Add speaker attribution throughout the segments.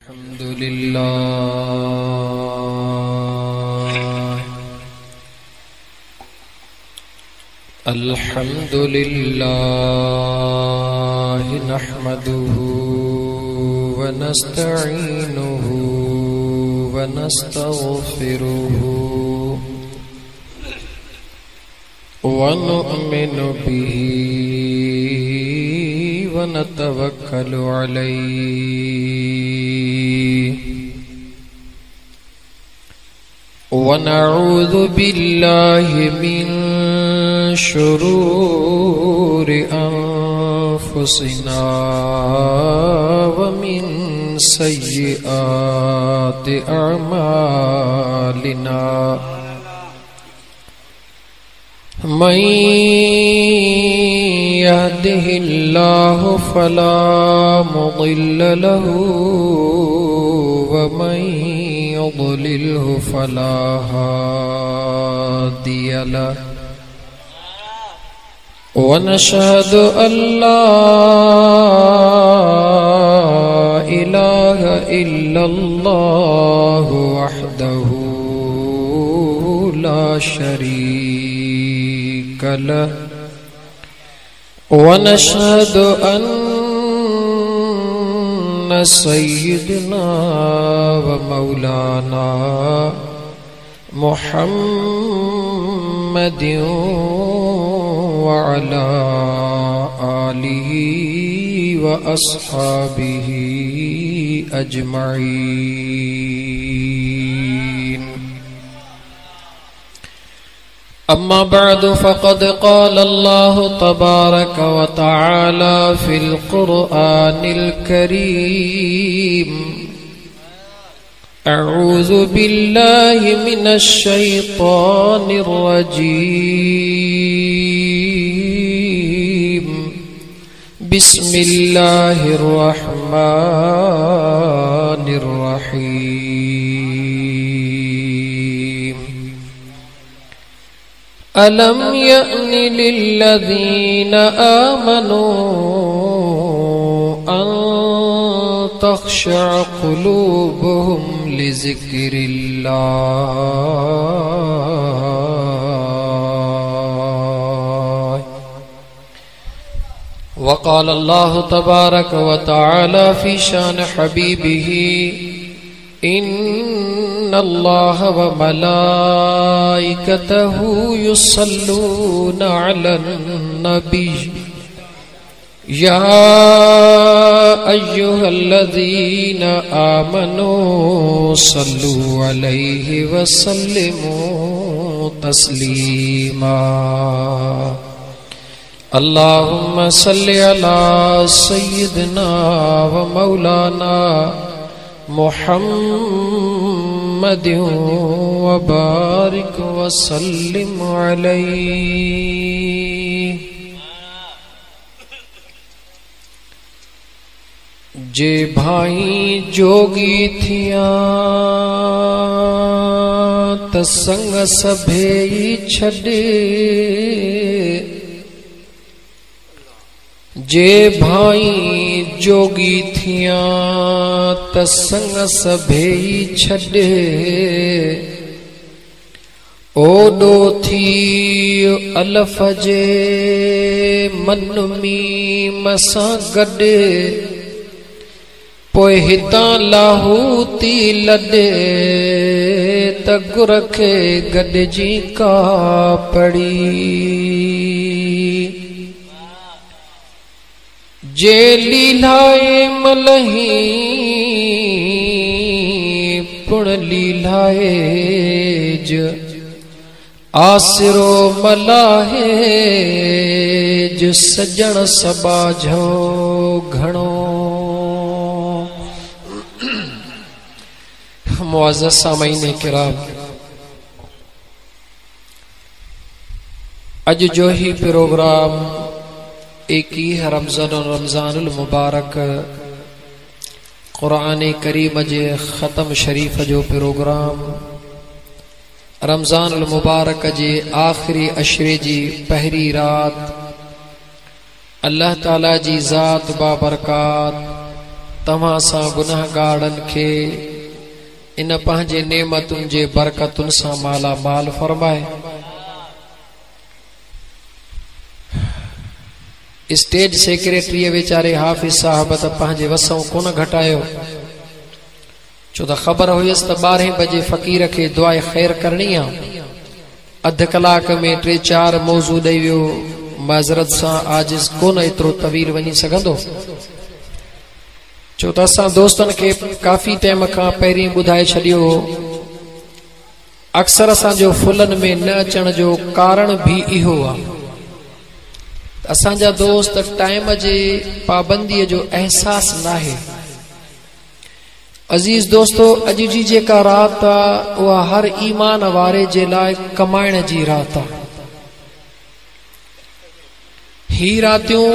Speaker 1: अल्हम्दुलिल्लाह नहमदुहु व नस्तईनुहु व नस्तगफिरुहु व नु'मिनु बिही व नतवक्कलु अलैहि व नऊज़ु बिल्लाहि मिन शुरूरि अन्फुसिना व मिन सय्यिआति अअमालिना मन यहदिहिल्लाहु फला मुदिल्ल लहु व मन युद्लिल्हु फला हादिय लहु व नशहदु अल्ला इलाहा इल्लल्लाहु वहदहु ला शरीक लहु व नशहदु अन्ना सय्यिदना व मौलाना मुहम्मदिन व अला आलिहि व अस्हाबिहि अजमईन। अम्मा बअद फ़क़द क़ाल अल्लाहु तबारक व तआला फ़िल क़ुरआनिल करीम अऊज़ु बिल्लाहि मिनश शैतानिर रजीम बिस्मिल्लाहिर रहमानिर रहीम। अलम यअनि लिल्लज़ीना आमनू अन तख़शअ क़ुलूबुहुम लिज़िक्रिल्लाह। वक़ाल अल्लाहु तबारक व तआला फ़ी शान हबीबिही इन्नल्लाह व मलाइकतहु युसल्लूना अलन नबी या अय्युहल्लज़ीना आमनू सल्लू अलैहि व सल्लिमू तस्लीमा। अल्लाहुम्मा सल्लि अला सय्यिदिना व मौलाना मुहम्मदिन व बारिक व सल्लिम अलैहि। जे भाई जोगी थिया त संग सभेई छॾे, जे भाई जोगी थिया त संग सभेई छॾे, ओॾो थी अलफ जे मन मीम सां गॾे, पोइ हितां लाहूती लॾे त गुर खे गॾिजी का पड़ी। जे लीलाए मलही पुण लीलाए ज आसिरो मलाहे ज सजण सबाझो घणो। मुअज़्ज़ज़ सामईन किराम, अज जो ही प्रोग्राम 21 रमज़ानुल मुबारक क़ुरान करीम जे ख़त्म शरीफ जो प्रोग्राम रमज़ानुल मुबारक जे आखिरी अशरे जी पहरी रात अल्लाह ताला जी ज़ात बाबरकात तव्हां सां गुनाहगारन खे इन पंहिंजे नेमतुनि जे बरकतुनि सां माला माल फरमाए। स्टेज सेक्रेटरी वेचारे हाफिज साहब त पंहिंजे वसों कोन घटायो, छो त ख़बर हुयसि त 12 बजे फ़कीर खे दुआ ख़ैर करणी आहे। अध कलाक में 3-4 मौज़ू ॾेई वियो। माज़रत सां आजिज़ कोन एतिरो तवील वञी सघंदो, छो त असां दोस्तनि खे काफ़ी टाइम खां पहिरीं ॿुधाए छॾियो हो। अक्सर असांजो फुलनि में न अचण जो कारण भी इहो आहे। असांजा दोस्त टाइम जे पाबंदीअ जो एहसास नाहे। अजीज दोस्तो, अॼु जी जेका रात आहे उहा हर ईमान वारे जे लाइ कमाइण जी रात आहे। ही रातियूं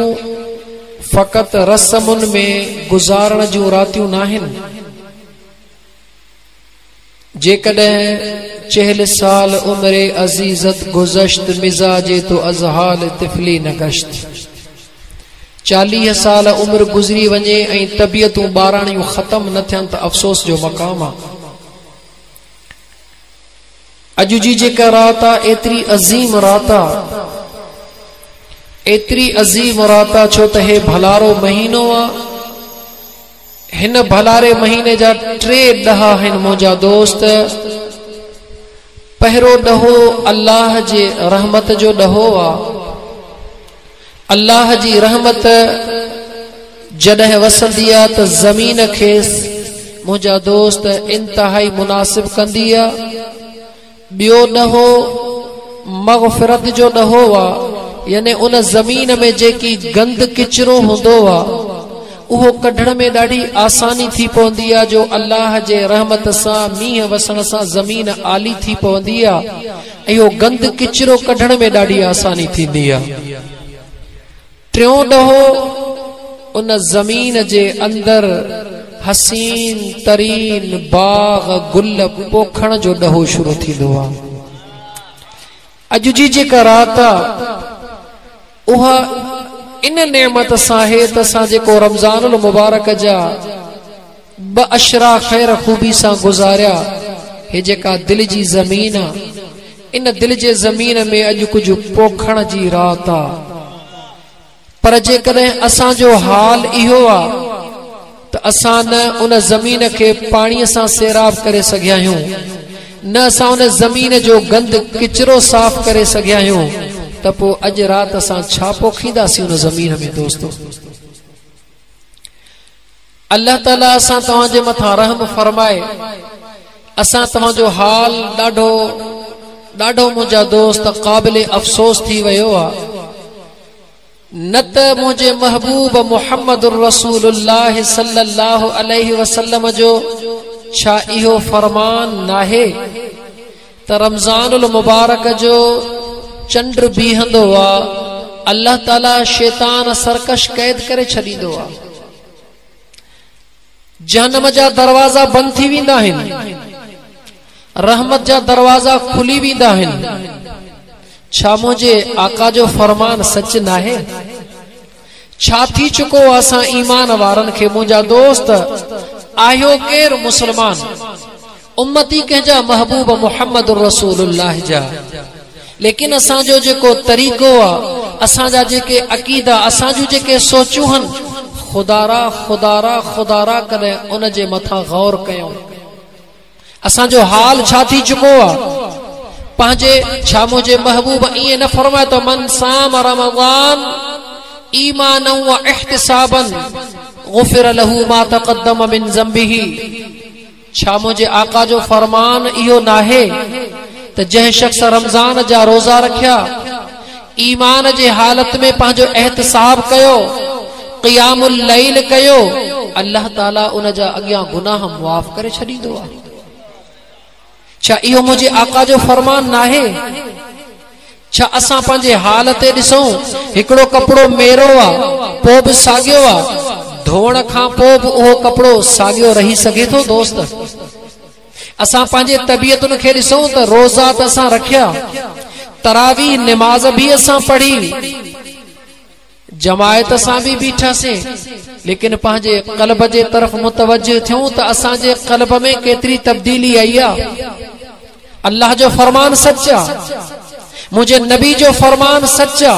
Speaker 1: फ़क़त रस्मुनि में गुज़ारण जूं रातियूं नाहिनि। जेकॾहिं 40 साल उम्रे अजीज़त गुज़श्त मिजाजे तो अज़हाल तिफली न गश्त। 40 साल उम्र गुज़री वञे ऐं तबियतूं ॿाराणियूं ख़त्म न थियनि त अफ़सोस जो मक़ाम आहे। अॼु जी जेका रात आहे एतिरी अज़ीम रात आहे, एतिरी अज़ीम रात आहे छो त हे भलारो महीनो आहे। हिन भलारे महीने जा 3 ॾहा आहिनि मुंहिंजा दोस्त। पहिरों ॾहो अल्लाह जे रहमत जो ॾहो आहे। अल्लाह जी रहमत जॾहिं वसंदी आहे त ज़मीन खे मुंहिंजा दोस्त इंतहाई मुनासिब कंदी आहे। ॿियो ॾहो मग़फ़िरत जो ॾहो आहे, यानी उन ज़मीन में जेकी गंद किचरो हूंदो आहे उहो कढण में ॾाढी आसानी थी पवंदी आहे। जो अल्लाह जे रहमत सां मींहं वसण सां ज़मीन आली थी पवंदी आहे ऐं इहो गंद किचरो कढण में ॾाढी आसानी थींदी आहे। टियों ॾहो उन ज़मीन जे अंदर हसीन तरीन बाग गुल पोखण जो ॾहो शुरू थींदो आहे। अॼु जी जेका रात आहे उहा इन नेमत सां है त असां जेको रमज़ानुल मुबारक जा 2 अशरा ख़ैर खूबी सां गुज़ारिया। हे जेका दिल जी ज़मीन आहे, इन दिल जे ज़मीन में अॼु कुझु पोखण जी रात आहे। पर जेकॾहिं असांजो हाल इहो आहे त असां न उन ज़मीन खे पाणीअ सां सैराब करे सघिया आहियूं, न असां उन ज़मीन जो गंद किचरो साफ़ करे सघिया आहियूं, त पोइ अॼु राति असां छा पोखींदासीं उन ज़मीन में। दोस्तो, अल्लाह ताला असां तव्हांजे मथां रहम फरमाए। असां तव्हांजो हाल ॾाढो ॾाढो मुंहिंजा दोस्त क़ाबिल अफ़सोस थी वियो आहे। न त मुंहिंजे महबूब मुहम्मदुर रसूलुल्लाह सल्लल्लाहु अलैहि वसल्लम जो छा इहो फरमान नाहे त रमज़ानुल मुबारक जो चंड बीहंदो आहे, अल्लाह ताला शैतान सरकश कैद करे छॾींदो आहे। जहन्नम जा दरवाज़ा बंदि थी वेंदा आहिनि, रहमत जा दरवाज़ा खुली वेंदा आहिनि। छा मुंहिंजे आका जो फरमान सच नाहे? छा थी चुको असां ईमान वारनि खे? मुंहिंजा दोस्त, आहियो केर मुसलमान उम्मती कंहिंजा महबूब मुहम्मद रसूलुल्लाह जा, लेकिन असांजो जेको तरीक़ो आहे, असांजा जेके अक़ीदा, असांजूं जेके सोचूं आहिनि, खुदारा खुदारा खुदारा कॾहिं उन जे मथां गौर कयूं। असांजो हाल छा थी चुको आहे? पंहिंजे छा मुंहिंजे महबूब ईअं न फरमाए त मन साम रमज़ान ईमानन व इहतिसाबन गुफ़िर लहू मा तक़द्दम मिन ज़ंबिही। छा मुंहिंजे आका जो फरमान इहो नाहे त जंहिं शख्स रमज़ान जा रोज़ा रखिया, ईमान जे हालत में पंहिंजो एहतिसाब कयो, क़ियामुल लैल कयो, अल्लाह ताला उन जा अॻियां गुनाह मुआफ़ करे छॾींदो आहे। छा इहो मुंहिंजे आका जो फरमान नाहे? छा असां पंहिंजे हाल ते ॾिसूं, हिकिड़ो कपिड़ो मेरो आहे पोइ बि साॻियो आहे, धोअण खां पोइ बि उहो कपिड़ो साॻियो रही सघे थो? दोस्त, असां पंहिंजे तबियतुनि खे ॾिसूं त रोज़ा त असां रखिया, तरावी निमाज़ भी असां पढ़ी, जमायत सां भी बीठा से, लेकिन पंहिंजे क़ल्ब जे तरफ मुतवज्जह थियूं त असां जे क़ल्ब में केतरी तब्दीली आई आ। अल्लाह जो फरमान सच्चा, मुझे नबी जो फरमान सच्चा,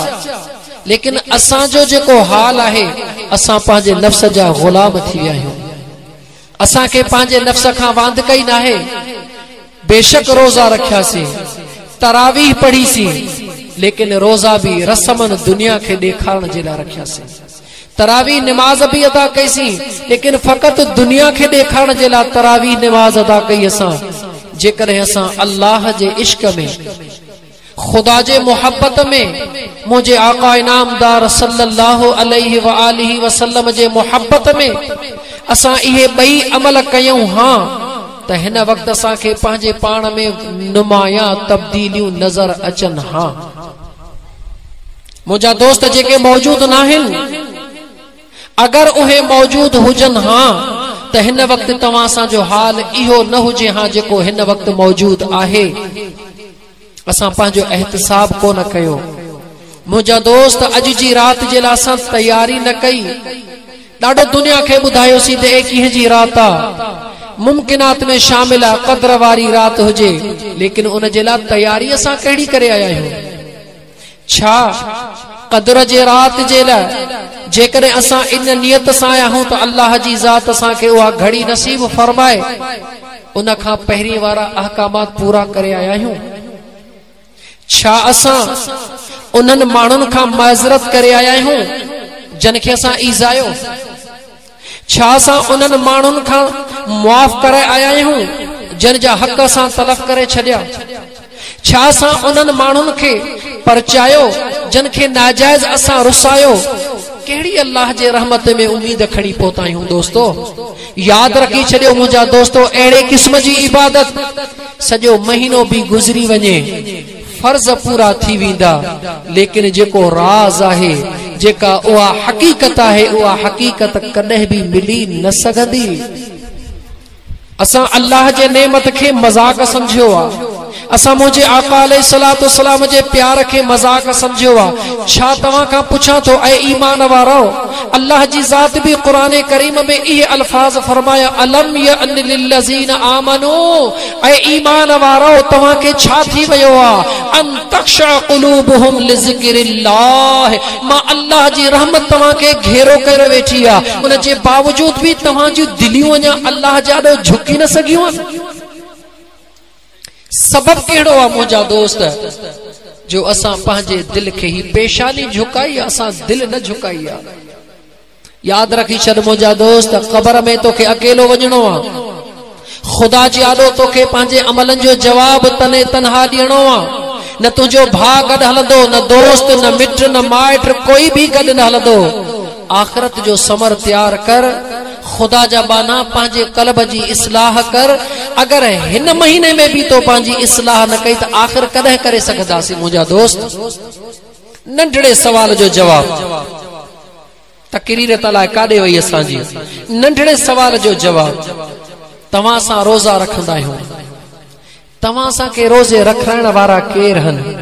Speaker 1: लेकिन असां जो जेको हाल आहे, असां पंहिंजे नफ्स जा गुलाम थी विया आहियूं। असां खे पंहिंजे नफ्स खां वांध कई नाहे। बेशक रोज़ा रखियासीं, तरावीह पढ़ीसी, लेकिन रोज़ा भी रस्मन दुनिया के ॾेखारण जे लाइ रखियासीं। तरावीह निमाज भी अदा कईसीं, लेकिन फ़क़त दुनिया के ॾेखारण जे लाइ तरावीह निमाज अदा कई असां। जेकॾहिं असां अल्लाह जे इश्क में, खुदा जे मोहब्बत में, मुझे आका इनामदार सल्लल्लाहु अलैहि व आलिहि वसल्लम जे मोहब्बत में असां इहे ॿई अमल कयूं हां, त हिन वक्त असां खे पंहिंजे पाण में नुमाया तब्दीलियूं नज़र अचनि हां। मुंहिंजा दोस्त जेके मौजूद नाहिनि, अगर उहे मौजूद हुजनि हां, त हिन वक्त तव्हां सां जो हाल इहो न हुजे हां जेको हिन वक्त मौजूद आहे। असां पंहिंजो एहतिसाब कोन कयो। मुंहिंजा दोस्त अॼु जी रात जे लाइ असां तैयारी न कई। ॾाढो दुनिया खे ॿुधायोसीं त 21 जी रात आहे, मुमकिनात में शामिल आहे, क़द्र वारी रात हुजे, लेकिन उन जे लाइ तैयारी असां कहिड़ी करे आया आहियूं? छा क़द्र जे रात जे लाइ जेकॾहिं असां इन नियत सां आया आहियूं त अल्लाह जी ज़ात असां खे उहा घड़ी नसीब फरमाए, उन खां पहिरीं वारा अहकामात पूरा करे आया आहियूं? छा असां उन्हनि माण्हुनि खां माज़रत करे आया आहियूं जिन खे असां ईज़ायो? छा असां उन्हनि माण्हुनि खां मुआफ़ करे आया आहियूं जिन जा हक़ असां तलफ़ करे छॾिया? छा असां उन्हनि माण्हुनि खे परचायो जिन खे नाजायज़ असां रुसायो? कहिड़ी अल्लाह जे रहमत में उम्मीद खणी पहुता आहियूं? दोस्तो याद रखी छॾियो मुंहिंजा दोस्तो, अहिड़े क़िस्म जी इबादत सॼो महीनो भी गुज़री वञे, फर्ज पूरा थी वेंदा, लेकिन जेको राज आहे, जेका उहा हकीकत आहे, उहा हकीकत कॾहिं भी मिली न सघंदी। असां अल्लाह जे नेमत खे मज़ाक समझियो आहे। असां मुझे आका अलैहिस्सलातु वस्सलाम जे प्यार के मजाक समझियो आ। छा तवां का पूछा तो ऐ ईमान वारो, अल्लाह जी जात भी कुरान करीम में ये अल्फाज फरमाया, अलम यअन लिल्लज़ीना आमनू, ऐ ईमान वारो तवां के छा थी वयो आ, अन तख्शा कुलूबुहुम लिज़िक्रिल्लाह, मां अल्लाह जी रहमत तवां के घेरो करे वेठी आ, उन जे बावजूद भी तवां जी दिलियूं अञा अल्लाह जाॾो झुकी न सघियूं। सबब केड़ो आ मुंहिंजा दोस्त, जो असां पंहिंजे दिल खे ही पेशानी झुकाई, असां दिल न झुकाई आ। याद रखी छॾ मुंहिंजा दोस्त, क़बर में तोखे अकेलो वञणो आ। खुदा जी आॾो तोखे पंहिंजे अमलनि जो जवाब तने तनहा ॾियणो आ। न तुंहिंजो भाउ गॾु हलंदो, न दोस्त, न मिट, न माइट, कोई भी गॾु न हलंदो। आखिरत जो समर तैयार कर, खुदा जा बाना पंहिंजे कल्ब जी इस्लाह कर। अगर हिन महीने में भी तो पंहिंजी इस्लाह न कई त आखिर कॾहिं करे सघंदासीं? मुंहिंजा दोस्त नंढड़े सवाल जो जवाब, तकरीर तलाए काॾे वई असांजी? नंढड़े सवाल जो जवाब, तव्हां सां रोज़ा रखंदा आहियूं, तव्हां सां के रोज़े रखाइण वारा केर आहिनि?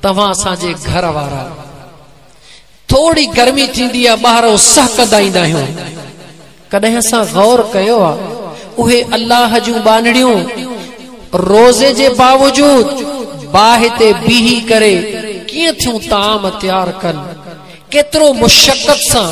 Speaker 1: तव्हां असांजे घर वारा। थोड़ी गर्मी थींदी आहे, ॿाहिरों सह कंदा ईंदा आहियूं। कॾहिं असां गौर कयो आहे, उहे अल्लाह जूं बानड़ियूं रोज़े जे बावजूद बाहि ते बीही करे कीअं थियूं ताम तैयार कनि? केतिरो मुशक्कत सां,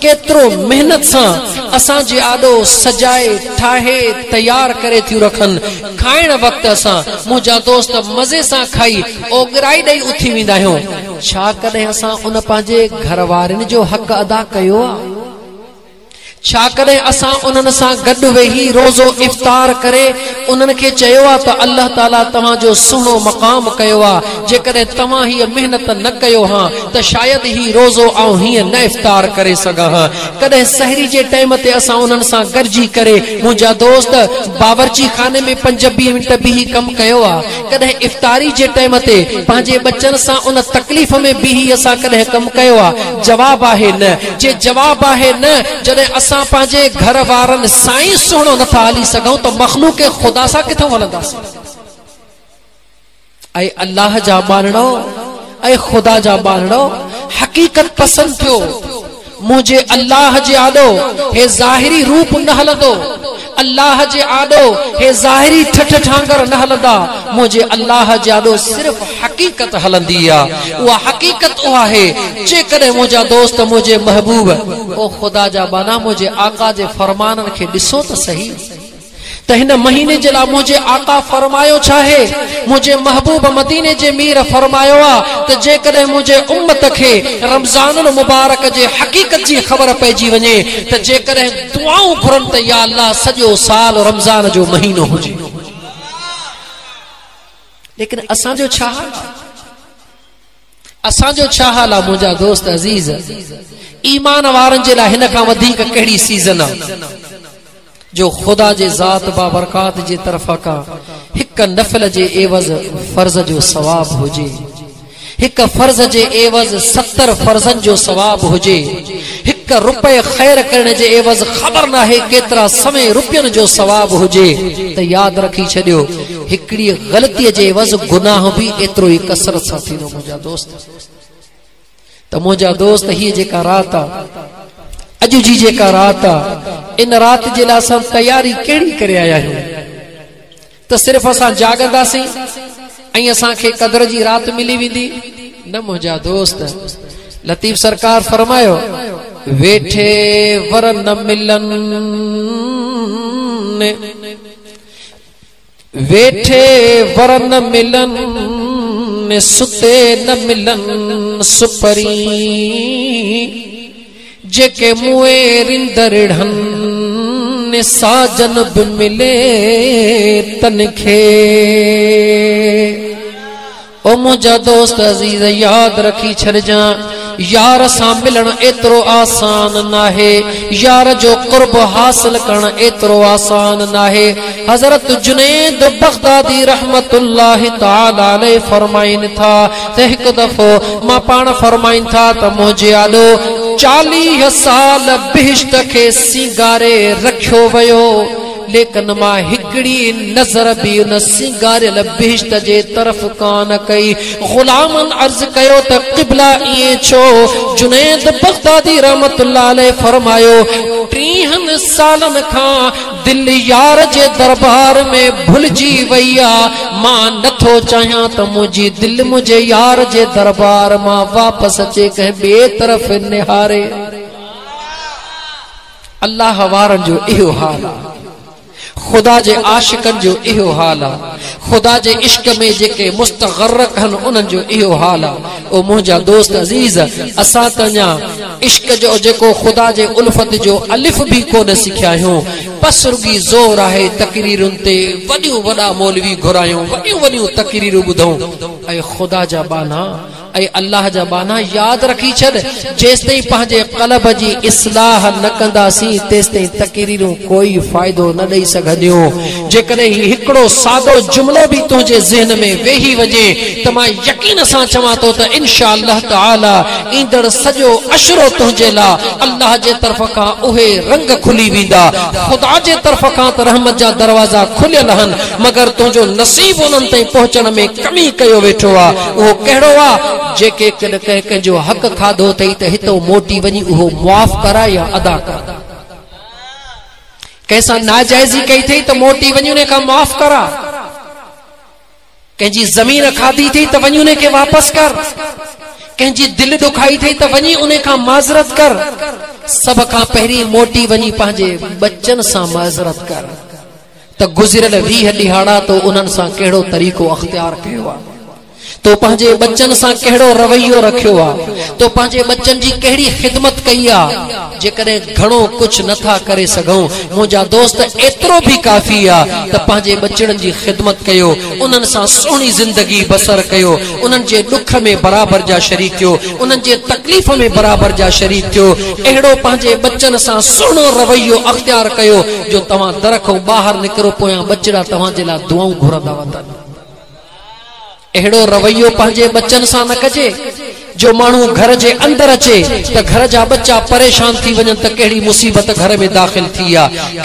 Speaker 1: केतिरो मेहनत सां असांजे आॾो सजाए ठाहे तैयार करे थियूं रखनि। खाइण वक़्तु असां मुंहिंजा दोस्त मज़े सां खाई ओगराई ॾेई उथी वेंदा आहियूं। छा कॾहिं असां उन पंहिंजे घर वारनि जो हक़ अदा कयो आहे? छा कॾहिं असां उन्हनि सां गॾु वेही रोज़ो इफ्तार करे उन्हनि खे चयो आहे त अल्लाह ताला तव्हांजो सुहिणो मक़ाम कयो आहे, जेकॾहिं तव्हां हीअ मेहनत न कयो हा त शायदि ही रोज़ो ऐं हीअं न इफ्तार करे सघां हा। कॾहिं सहरी जे टाइम ते असां उन्हनि सां गॾिजी करे मुंहिंजा दोस्त बावर्ची खाने में 5-20 मिंट बीही कमु कयो आहे? कॾहिं इफ्तारी जे टाइम ते पंहिंजे बच्चनि सां उन तकलीफ़ में बीही असां कॾहिं कमु कयो आहे? जवाब आहे न। जे जवाब आहे न, जॾहिं असां पंहिंजे घर वारनि सां ई सुहिणो नथा हली सघूं त मखलूक खुदा सां किथां हलंदासीं? ऐं अल्लाह जा बानड़ो, ऐं खुदा जा बानड़ो, हकीकत पसंद थियो मुझे अल्लाह जे आडो हे ज़ाहिरी रूप न हलंदो अल्लाह जे आडो हे ज़ाहिरी ठठ ठांगर न हलंदा मुझे अल्लाह जे आडो सिर्फ हकीकत हलंदी आ उहा हकीकत उहा है जेकॾहिं मुंहिंजा दोस्त मुझे महबूब ओ खुदा जा बाना मुझे आका जे फरमानन खे ॾिसो त सही त हिन महीने जे लाइ मुझे आका फरमायो चाहे मुझे महबूब मदीने जे मीर फरमायो आ त जेकॾहिं मुझे उम्मत खे रमज़ानुल मुबारक जे हकीकत जी ख़बर पइजी वञे त जेकॾहिं दुआऊं घुरनि त या अल्लाह सॼो साल रमज़ान जो महीनो हुजे लेकिन असांजो छा हाल असांजो छा हाल आहे मुंहिंजा दोस्त अज़ीज़ ईमान वारनि जे लाइ हिन खां वधीक कहिड़ी सीज़न आहे जो खुदा जे ज़ात बाबरकात जे तरफ़ा का हिक नफ़ल जे एवज़ फर्ज़ जो सवाब हुजे हिक फर्ज़ जे एवज़ 70 फर्ज़न जो सवाब हुजे हिक रुपए खैर करने जे एवज़ खबर ना है केतरा समय रुपयन जो सवाब हुजे त याद रखी छडियो हिकड़ी गलती जे एवज़ गुनाह भी एतरो ही कसरत सा थींदो मुंहिंजा दोस्त त मुंहिंजा दोस्त ही जेका रात आ अज जी जेका रात आ इन रात जे लाइ असां तैयारी कहिड़ी करे आया आहियूं त सिर्फ़ असां जागंदासीं ऐं असांखे क़दर जी रात मिली वेंदी न मुंहिंजा दोस्त लतीफ़ सरकार फरमायो वेठे वर न मिलन वेठे वर न मिलन सुते न मिलन सुपरी जेके मुए रिंदरढ़न साजन भी मिले तनखे ओ मुझा दोस्त अजीज याद रखी छड़जा यार सा मिलन एतरो आसान नाहे यार जो कुर्ब हासिल करण एतरो आसान नाहे हजरत जुनैद बगदादी रहमतुल्लाह तआला अलैहि फरमाइन था त हिक दफो मां पाण फरमाइन था त मुझे आलो 40 साल बिहिश्त के सिंगारे रखियो वयो लेकिन मां हिकड़ी नजर भी उन सिंगारियल बिहिश्त जे तरफ कान कई गुलामन अर्ज कयो त क़िबला इए छो जुनैद बगदादी रहमतुल्लाह अलैहि फरमायो 30 सालन खां दिल यार जे दरबार में भुलजी वईया मां नथो चाहियां त मुंहिंजी दिल मुझे यार जे दरबार मां वापस अचे कंहिं ॿिए तरफ़ निहारे अल्लाह वारन जो इहो हाल आहे खुदा जे आशिकन जो इहो हाल आहे खुदा जे इश्क में जेके मुस्तगर्रक हन उन्हनि जो इहो हाल आहे ओ मुंहिंजा दोस्त अजीज असां त अञा इश्क जो जेको खुदा जे उल्फत जो अलिफ भी कोन सिखिया आहियूं बस रुगी ज़ोर आहे तकरीरुनि ते वॾियूं वॾा मौलवी घुरायूं वॾियूं वॾियूं तकरीरूं ॿुधूं ऐं खुदा जा बाना ऐं अल्लाह जा बाना याद रखी छॾ जेसिताईं पंहिंजे क़ल्ब जी इस्लाह न कंदासीं तेसिताईं तकरीरूं कोई फ़ाइदो न ॾेई सघंदियूं जेकॾहिं हिकिड़ो सादो जुमिलो भी तुंहिंजे ज़हन में वेही वञे त मां यकीन सां चवां थो त इंशा अल्लाह ताला ईंदड़ सॼो अशरो तुंहिंजे लाइ अल्लाह जे तरफ़ खां उहे रंग खुली वेंदा खुदा जे तरफ़ खां त रहमत जा दरवाज़ा खुलियल आहिनि मगर तुंहिंजो नसीब उन्हनि ताईं पहुचण में कमी कयो वेठो आहे उहो कहिड़ो आहे जेके कंहिंजो हक़ खाधो अथई त हितो मोटी वञी उहो मुआफ़ कराए या अदा कर कंहिंसां नाजाइज़ी कई अथई त मोटी वञी उन खां मुआफ़ करा कंहिंजी ज़मीन खाधी अथई त वञी उन खे वापसि कर कंहिंजी दिलि दुखाई अथई त वञी उन खां माज़रत कर सभ खां पहिरीं मोटी वञी पंहिंजे बच्चन सां माज़रत कर त गुज़िरियल 20 ॾिहाड़ा तो उन्हनि सां कहिड़ो तरीक़ो अख़्तियार कयो आहे तो पंहिंजे बच्चन सां कहिड़ो रवैयो रखियो आहे तो पंहिंजे बच्चन जी कहिड़ी ख़िदमत कई आहे जेकॾहिं घणो कुछ नथा करे सघूं मुंहिंजा दोस्त एतिरो भी काफ़ी आहे त पंहिंजे बच्चन जी ख़िदमत कयो उन्हनि सां सुहिणी ज़िंदगी बसर कयो उन्हनि जे दुख में बराबर जा शरीक थियो उन्हनि जे तकलीफ़ में बराबर जा शरीक थियो अहिड़ो पंहिंजे बच्चन सां सुहिणो रवैयो अख़्तियार कयो जो तव्हां दर खां ॿाहिरि निकिरो पोयां बचिड़ा तव्हांजे लाइ दुआऊं घुरंदा वञनि अहिड़ो रवैयो पंहिंजे बच्चन सां न कजे जो मानू घर के अंदर अचे तो घर जा बच्चा परेशान थी वजन तो कड़ी मुसीबत घर में दाखिल थी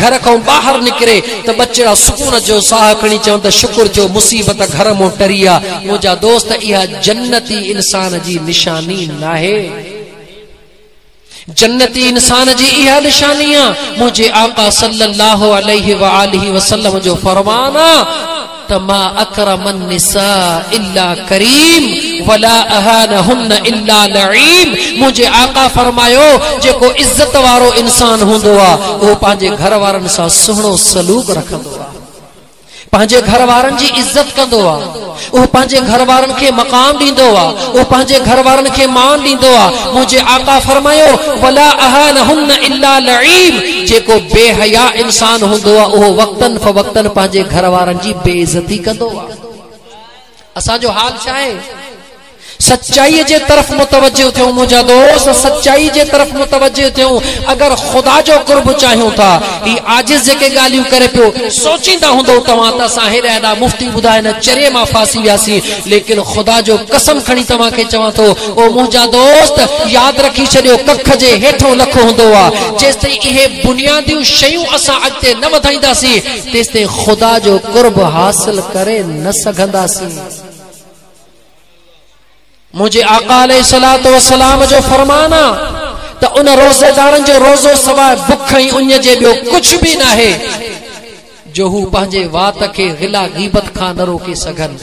Speaker 1: घर को बाहर निकरे तो बच्चा सुकून जो साह खणी चवन तो शुक्र जो मुसीबत घर मो टरी मुझा दोस्त यह जन्नती इंसान की निशानी नाहे जन्नती इंसान जी यह निशानी मुझे आका सल्लल्लाहु अलैहि वआलिहि वसल्लम जो फरमाना तमा अकरमन निसा इल्ला करीम वला अहानहुन इल्ला लईम मुझे आका फरमायो जेको इज्जत वारो इंसान हुंदो वो पांजे घर वारन सा सुहणो सलूक रखंदो पांजे घर वारन जी इज्जत कंदो वो पांजे घर वारन के मकाम दींदो वो पांजे घर वारन के मान दींदो मुझे आका फरमायो वला अहानहुन इल्ला लईम जेको बेहया इंसान हुंदो वो वक्तन फवक्तन पांजे घर वारन जी बेइज्जती कंदो असा जो हाल चाहे सच्चाई जे तरफ मुतवज्जो थियो मुझा दोस्त सच्चाई जे तरफ मुतवज्जो थियो अगर खुदा जो कुर्ब चाहियो था ई आजिज जेके गालियों करे पियो सोचींदा हुंदो तवा त असा हेडा हेडा मुफ्ती बुधाए न चरे मा फासी व्यासी लेकिन खुदा जो कसम खणी तवा के चवा तो ओ मुझा दोस्त याद रखी छडियो कख जे हेठो लख हुंदो जेस तई इहे बुनियादी शयूं असा अगते न वधाईंदासी तेस ते खुदा जो कुर्ब हासिल करे न सघंदासी मुझे आका अलैहिस्सलातु वस्सलाम जो फरमाना तो उन रोजेदारन जो रोजो सवाए भुख ही उन जे बियो कुछ भी ना है जो हु पांजे वात के गिला गीबत खां न रोके सघन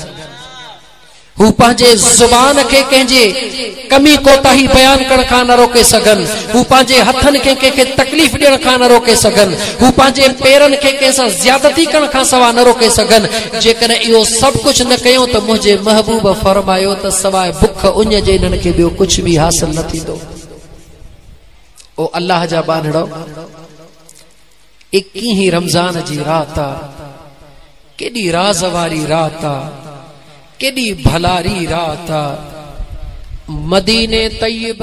Speaker 1: हु पांजे जुबान के कंहिंजे कमी कोताही बयान करण खां न रोके सघन हु पांजे हथन के कंहिंखे तकलीफ़ ॾियण खां न रोके सघन हु पांजे पेरन के कंहिंसां ज्यादती करण खां सवा न रोके सघन जेकॾहिं इहो सभु कुझु न कयो त मुंहिंजे महबूब फरमायो त सवाइ बुख उञ जे इन्हनि खे ॿियो कुझु बि हासिल न थींदो ओ अल्लाह जा बानड़ो 21 रमज़ान जी रात केॾी राज़ वारी रात केॾी भलारी रात मदीने तय्यब